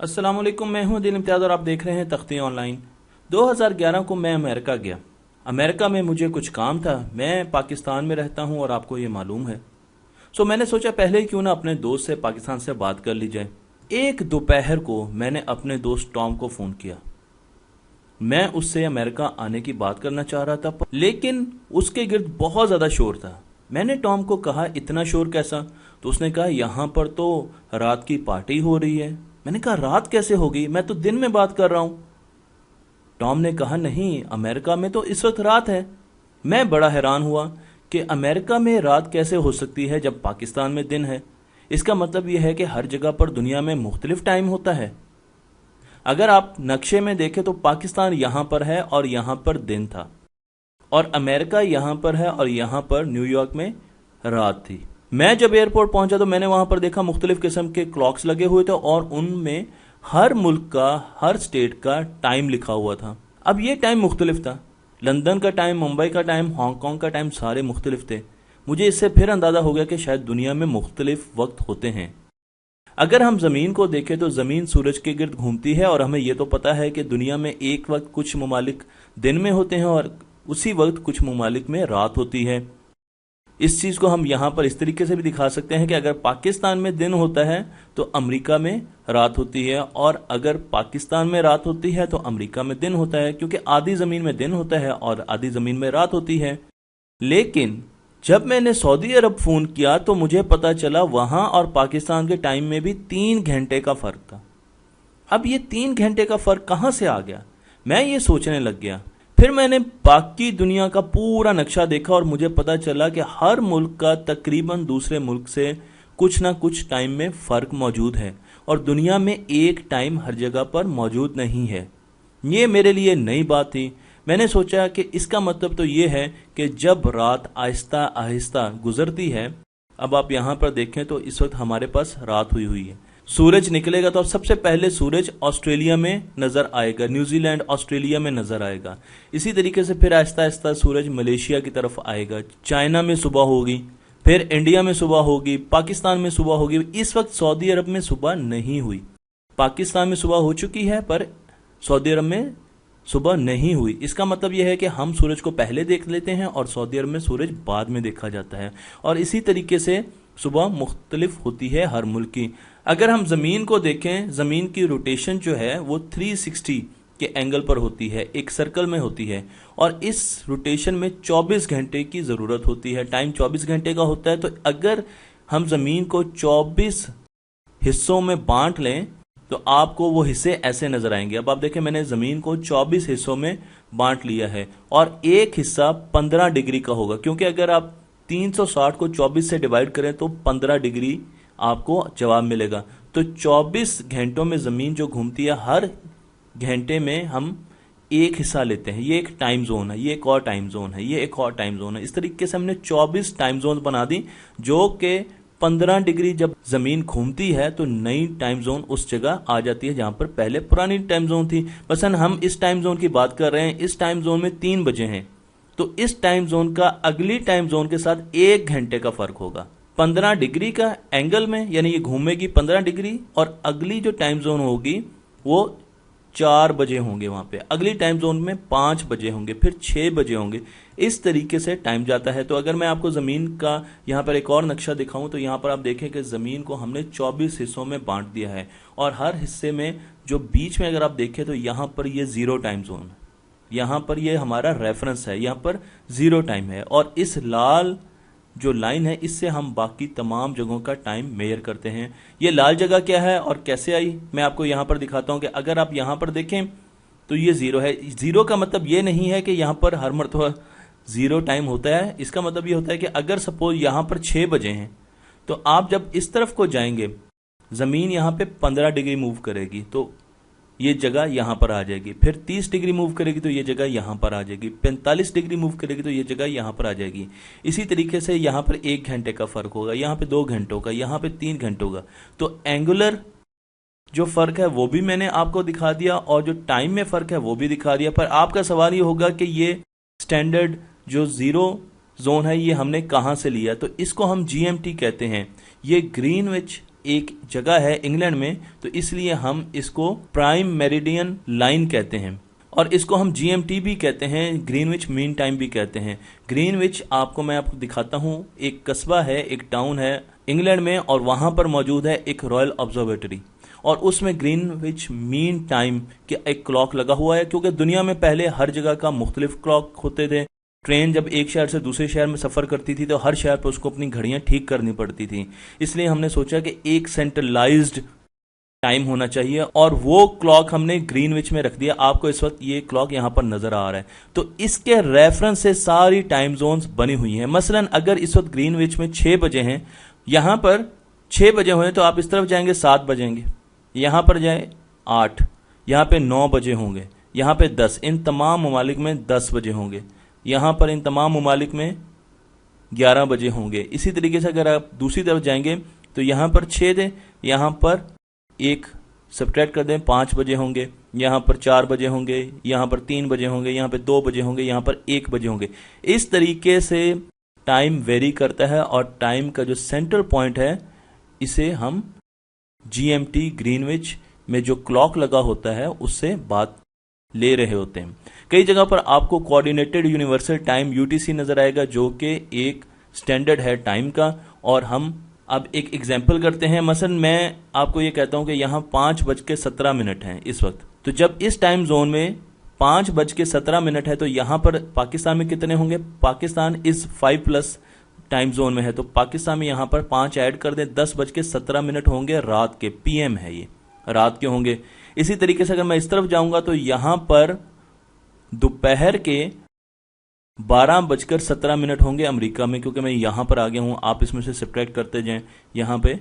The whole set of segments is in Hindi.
अस्सलाम वालेकुम, मैं हूं दिल इम्तियाज़ और आप देख रहे हैं तख्ती ऑनलाइन। 2011 को मैं अमेरिका गया। अमेरिका में मुझे कुछ काम था। मैं पाकिस्तान में रहता हूं और आपको ये मालूम है। मैंने सोचा पहले ही क्यों ना अपने दोस्त से पाकिस्तान से बात कर ली जाए। एक दोपहर को मैंने अपने दोस्त टॉम को फ़ोन किया। मैं उससे अमेरिका आने की बात करना चाह रहा था, लेकिन उसके गिर्द बहुत ज़्यादा शोर था। मैंने टॉम को कहा, इतना शोर कैसा? तो उसने कहा, यहाँ पर तो रात की पार्टी हो रही है। मैंने कहा, रात कैसे होगी, मैं तो दिन में बात कर रहा हूं। टॉम ने कहा, नहीं, अमेरिका में तो इस वक्त रात है। मैं बड़ा हैरान हुआ कि अमेरिका में रात कैसे हो सकती है जब पाकिस्तान में दिन है। इसका मतलब यह है कि हर जगह पर दुनिया में मुख्तलिफ टाइम होता है। अगर आप नक्शे में देखें तो पाकिस्तान यहां पर है और यहां पर दिन था, और अमेरिका यहां पर है और यहां पर न्यूयॉर्क में रात थी। मैं जब एयरपोर्ट पहुंचा तो मैंने वहां पर देखा मुख्तलिफ किस्म के क्लॉक्स लगे हुए थे और उनमें हर मुल्क का, हर स्टेट का टाइम लिखा हुआ था। अब ये टाइम मुख्तलिफ था। लंदन का टाइम, मुंबई का टाइम, हांगकांग का टाइम, सारे मुख्तलिफ थे। मुझे इससे फिर अंदाजा हो गया कि शायद दुनिया में मुख्तलिफ वक्त होते हैं। अगर हम जमीन को देखें तो जमीन सूरज के गिर्द घूमती है, और हमें यह तो पता है कि दुनिया में एक वक्त कुछ ममालिक दिन में होते हैं और उसी वक्त कुछ ममालिक में रात होती है। इस चीज को हम यहां पर इस तरीके से भी दिखा सकते हैं कि अगर पाकिस्तान में दिन होता है तो अमेरिका में रात होती है, और अगर पाकिस्तान में रात होती है तो अमेरिका में दिन होता है, क्योंकि आधी जमीन में दिन होता है और आधी जमीन में रात होती है। लेकिन जब मैंने सऊदी अरब फोन किया तो मुझे पता चला वहां और पाकिस्तान के टाइम में भी 3 घंटे का फर्क था। अब ये 3 घंटे का फर्क कहां से आ गया, मैं ये सोचने लग गया। फिर मैंने बाकी दुनिया का पूरा नक्शा देखा और मुझे पता चला कि हर मुल्क का तकरीबन दूसरे मुल्क से कुछ ना कुछ टाइम में फर्क मौजूद है, और दुनिया में एक टाइम हर जगह पर मौजूद नहीं है। ये मेरे लिए नई बात थी। मैंने सोचा कि इसका मतलब तो ये है कि जब रात आहिस्ता आहिस्ता गुजरती है, अब आप यहां पर देखें तो इस वक्त हमारे पास रात हुई हुई है। सूरज निकलेगा तो अब सबसे पहले सूरज ऑस्ट्रेलिया में नजर आएगा, न्यूजीलैंड ऑस्ट्रेलिया में नजर आएगा। इसी तरीके से फिर आहिस्ता आहिस्ता सूरज मलेशिया की तरफ आएगा, चाइना में सुबह होगी, फिर इंडिया में सुबह होगी, पाकिस्तान में सुबह होगी। इस वक्त सऊदी अरब में सुबह नहीं हुई। पाकिस्तान में सुबह हो चुकी है पर सऊदी अरब में सुबह नहीं हुई। इसका मतलब यह है कि हम सूरज को पहले देख लेते हैं और सऊदी अरब में सूरज बाद में देखा जाता है, और इसी तरीके से सुबह मुख्तलिफ होती है हर मुल्क की। अगर हम जमीन को देखें, जमीन की रोटेशन जो है वो 360 के एंगल पर होती है, एक सर्कल में होती है, और इस रोटेशन में 24 घंटे की जरूरत होती है। टाइम 24 घंटे का होता है। तो अगर हम जमीन को 24 हिस्सों में बांट लें तो आपको वो हिस्से ऐसे नजर आएंगे। अब आप देखें, मैंने जमीन को 24 हिस्सों में बांट लिया है, और एक हिस्सा 15 डिग्री का होगा, क्योंकि अगर आप 360 को 24 से डिवाइड करें तो 15 डिग्री आपको जवाब मिलेगा। तो 24 घंटों में जमीन जो घूमती है, हर घंटे में हम एक हिस्सा लेते हैं। ये एक टाइम जोन है, ये एक और टाइम जोन है, ये एक और टाइम जोन है। इस तरीके से हमने 24 टाइम जोन बना दी, जो कि 15 डिग्री जब जमीन घूमती है तो नई टाइम जोन उस जगह आ जाती है जहां पर पहले पुरानी टाइम जोन थी। मसलन हम इस टाइम जोन की बात कर रहे हैं, इस टाइम जोन में 3 बजे हैं, तो इस टाइम जोन का अगली टाइम जोन के साथ 1 घंटे का फर्क होगा। 15 डिग्री का एंगल में, यानी ये घूमेगी 15 डिग्री, और अगली जो टाइम जोन होगी वो 4 बजे होंगे वहां पे, अगली टाइम जोन में 5 बजे होंगे, फिर 6 बजे होंगे। इस तरीके से टाइम जाता है। तो अगर मैं आपको जमीन का यहां पर एक और नक्शा दिखाऊं तो यहां पर आप देखें कि जमीन को हमने 24 हिस्सों में बांट दिया है, और हर हिस्से में जो बीच में अगर आप देखें तो यहां पर ये 0 टाइम जोन है, यहां पर ये हमारा रेफरेंस है, यहां पर 0 टाइम है, और इस लाल जो लाइन है इससे हम बाकी तमाम जगहों का टाइम मेजर करते हैं। ये लाल जगह क्या है और कैसे आई, मैं आपको यहां पर दिखाता हूं कि अगर आप यहां पर देखें तो ये 0 है। 0 का मतलब ये नहीं है कि यहां पर हर मरतबा 0 टाइम होता है। इसका मतलब ये होता है कि अगर सपोज यहां पर 6 बजे हैं तो आप जब इस तरफ को जाएंगे, जमीन यहां पे 15 डिग्री मूव करेगी तो ये जगह यहां पर आ जाएगी, फिर 30 डिग्री मूव करेगी तो ये जगह यहां पर आ जाएगी, 45 डिग्री मूव करेगी तो ये जगह यहां पर आ जाएगी। इसी तरीके से यहां पर 1 घंटे का फर्क होगा, यहां पे 2 घंटों का, यहां पे 3 घंटों का। तो एंगुलर जो फर्क है वो भी मैंने आपको दिखा दिया, और जो टाइम में फर्क है वो भी दिखा दिया। पर आपका सवाल ये होगा कि ये स्टैंडर्ड जो 0 जोन है ये हमने कहां से लिया, तो इसको हम GMT कहते हैं। ये ग्रीनविच एक जगह है इंग्लैंड में, तो इसलिए हम इसको प्राइम मेरिडियन लाइन कहते हैं और इसको हम जीएमटी भी कहते हैं, ग्रीनविच मीन टाइम भी कहते हैं। ग्रीनविच मैं आपको दिखाता हूँ, एक कस्बा है, एक टाउन है इंग्लैंड में और वहां पर मौजूद है एक रॉयल ऑब्जर्वेटरी और उसमें ग्रीनविच मीन टाइम के एक क्लॉक लगा हुआ है, क्योंकि दुनिया में पहले हर जगह का मुख्तलिफ क्लॉक होते थे। ट्रेन जब एक शहर से दूसरे शहर में सफर करती थी तो हर शहर पर उसको अपनी घड़ियां ठीक करनी पड़ती थी, इसलिए हमने सोचा कि एक सेंट्रलाइज्ड टाइम होना चाहिए और वो क्लॉक हमने ग्रीनविच में रख दिया। आपको इस वक्त ये क्लॉक यहां पर नजर आ रहा है, तो इसके रेफरेंस से सारी टाइम जोन्स बनी हुई हैं। मसलन अगर इस वक्त ग्रीनविच में 6 बजे हैं, यहां पर 6 बजे हुए तो आप इस तरफ जाएंगे 7 बजेंगे, यहां पर जाए 8, यहां पे 9 बजे होंगे, यहां पे 10, इन तमाम ममालिक में 10 बजे होंगे, यहां पर इन तमाम ममालिक में 11 बजे होंगे। इसी तरीके से अगर आप दूसरी तरफ जाएंगे तो यहां पर 6 थे, यहां पर एक सब्ट्रैक्ट कर दें 5 बजे होंगे, यहां पर 4 बजे होंगे, यहां पर 3 बजे होंगे, यहां पर 2 बजे होंगे, यहां पर 1 बजे होंगे। इस तरीके से टाइम वेरी करता है और टाइम का जो सेंट्रल पॉइंट है इसे हम जीएमटी ग्रीनविच में जो क्लॉक लगा होता है उससे बात ले रहे होते हैं। कई जगह पर आपको कोऑर्डिनेटेड यूनिवर्सल टाइम यूटीसी नजर आएगा, जो कि एक स्टैंडर्ड है टाइम का। और हम अब एक एग्जाम्पल करते हैं। मसलन मैं आपको ये कहता हूं कि यहाँ 5:17 है इस वक्त, तो जब इस टाइम जोन में 5:17 है तो यहाँ पर पाकिस्तान में कितने होंगे? पाकिस्तान इस 5+ टाइम जोन में है, तो पाकिस्तान में यहाँ पर 5 ऐड कर दें, 10:17 होंगे, रात के, पीएम है, ये रात के होंगे। इसी तरीके से अगर मैं इस तरफ जाऊंगा तो यहां पर दोपहर के 12:17 होंगे अमेरिका में, क्योंकि मैं यहां पर आ गया हूं। आप इसमें से सब्ट्रैक्ट करते जाएं यहां पे,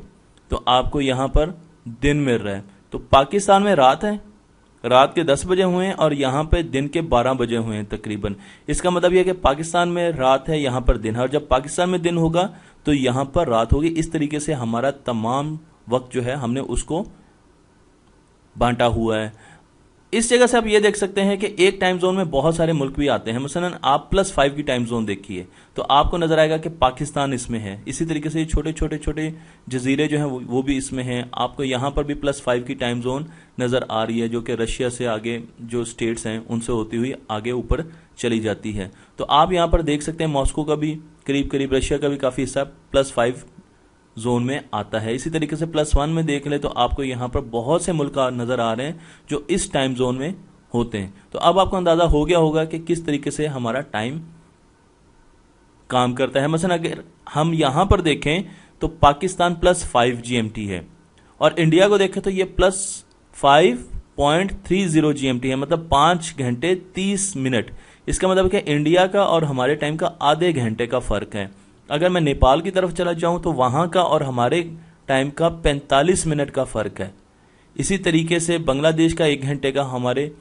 तो आपको यहां पर दिन मिल रहा है। तो पाकिस्तान में रात है, रात के 10 बजे हुए हैं और यहां पे दिन के 12 बजे हुए हैं तकरीबन। इसका मतलब यह कि पाकिस्तान में रात है, यहां पर दिन है, और जब पाकिस्तान में दिन होगा तो यहां पर रात होगी। इस तरीके से हमारा तमाम वक्त जो है हमने उसको बांटा हुआ है। इस जगह से आप ये देख सकते हैं कि एक टाइम जोन में बहुत सारे मुल्क भी आते हैं। मसलन आप +5 की टाइम जोन देखिए तो आपको नजर आएगा कि पाकिस्तान इसमें है। इसी तरीके से छोटे छोटे जजीरे जो हैं वो भी इसमें हैं। आपको यहां पर भी +5 की टाइम जोन नजर आ रही है, जो कि रशिया से आगे जो स्टेट्स हैं उनसे होती हुई आगे ऊपर चली जाती है। तो आप यहां पर देख सकते हैं मॉस्को का भी करीब करीब, रशिया का भी काफी हिस्सा +5 जोन में आता है। इसी तरीके से +1 में देख ले तो आपको यहां पर बहुत से मुल्क नजर आ रहे हैं जो इस टाइम जोन में होते हैं। तो अब आपको अंदाजा हो गया होगा कि किस तरीके से हमारा टाइम काम करता है। मसलन अगर हम यहां पर देखें तो पाकिस्तान +5 जीएमटी है और इंडिया को देखें तो ये +5.30 जीएमटी है, मतलब 5 घंटे 30 मिनट। इसका मतलब है कि इंडिया का और हमारे टाइम का आधे घंटे का फर्क है। अगर मैं नेपाल की तरफ चला जाऊं तो वहां का और हमारे टाइम का 45 मिनट का फर्क है। इसी तरीके से बांग्लादेश का 1 घंटे का हमारे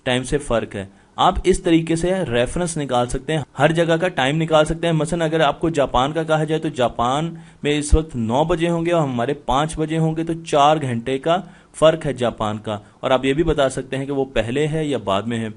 टाइम से फर्क है। आप इस तरीके से रेफरेंस निकाल सकते हैं, हर जगह का टाइम निकाल सकते हैं। मसलन अगर आपको जापान का कहा जाए तो जापान में इस वक्त 9 बजे होंगे और हमारे 5 बजे होंगे, तो 4 घंटे का फर्क है जापान का। और आप ये भी बता सकते हैं कि वो पहले है या बाद में है।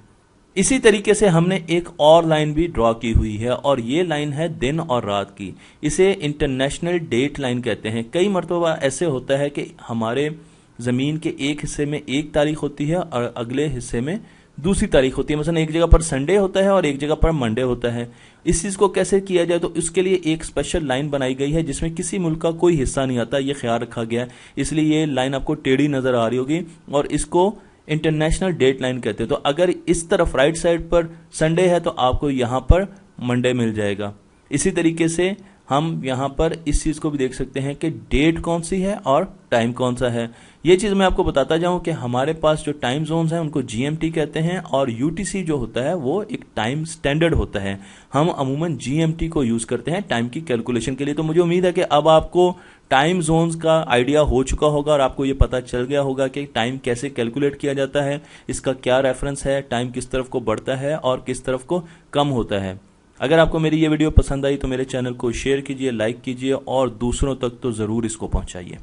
इसी तरीके से हमने एक और लाइन भी ड्रॉ की हुई है और ये लाइन है दिन और रात की। इसे इंटरनेशनल डेट लाइन कहते हैं। कई मरतबा ऐसे होता है कि हमारे ज़मीन के एक हिस्से में एक तारीख होती है और अगले हिस्से में दूसरी तारीख होती है। मसलन एक जगह पर संडे होता है और एक जगह पर मंडे होता है। इस चीज़ को कैसे किया जाए तो इसके लिए एक स्पेशल लाइन बनाई गई है जिसमें किसी मुल्क का कोई हिस्सा नहीं आता, ये ख्याल रखा गया है। इसलिए ये लाइन आपको टेढ़ी नज़र आ रही होगी और इसको इंटरनेशनल डेट लाइन कहते हैं। तो अगर इस तरफ राइट साइड पर संडे है तो आपको यहां पर मंडे मिल जाएगा। इसी तरीके से हम यहां पर इस चीज को भी देख सकते हैं कि डेट कौन सी है और टाइम कौन सा है। ये चीज मैं आपको बताता जाऊं कि हमारे पास जो टाइम जोन्स हैं उनको जीएमटी कहते हैं और यूटीसी जो होता है वो एक टाइम स्टैंडर्ड होता है। हम अमूमन जीएमटी को यूज करते हैं टाइम की कैलकुलेशन के लिए। तो मुझे उम्मीद है कि अब आपको टाइम जोन्स का आइडिया हो चुका होगा और आपको ये पता चल गया होगा कि टाइम कैसे कैलकुलेट किया जाता है, इसका क्या रेफरेंस है, टाइम किस तरफ को बढ़ता है और किस तरफ को कम होता है। अगर आपको मेरी ये वीडियो पसंद आई तो मेरे चैनल को शेयर कीजिए, लाइक कीजिए और दूसरों तक तो ज़रूर इसको पहुंचाइए।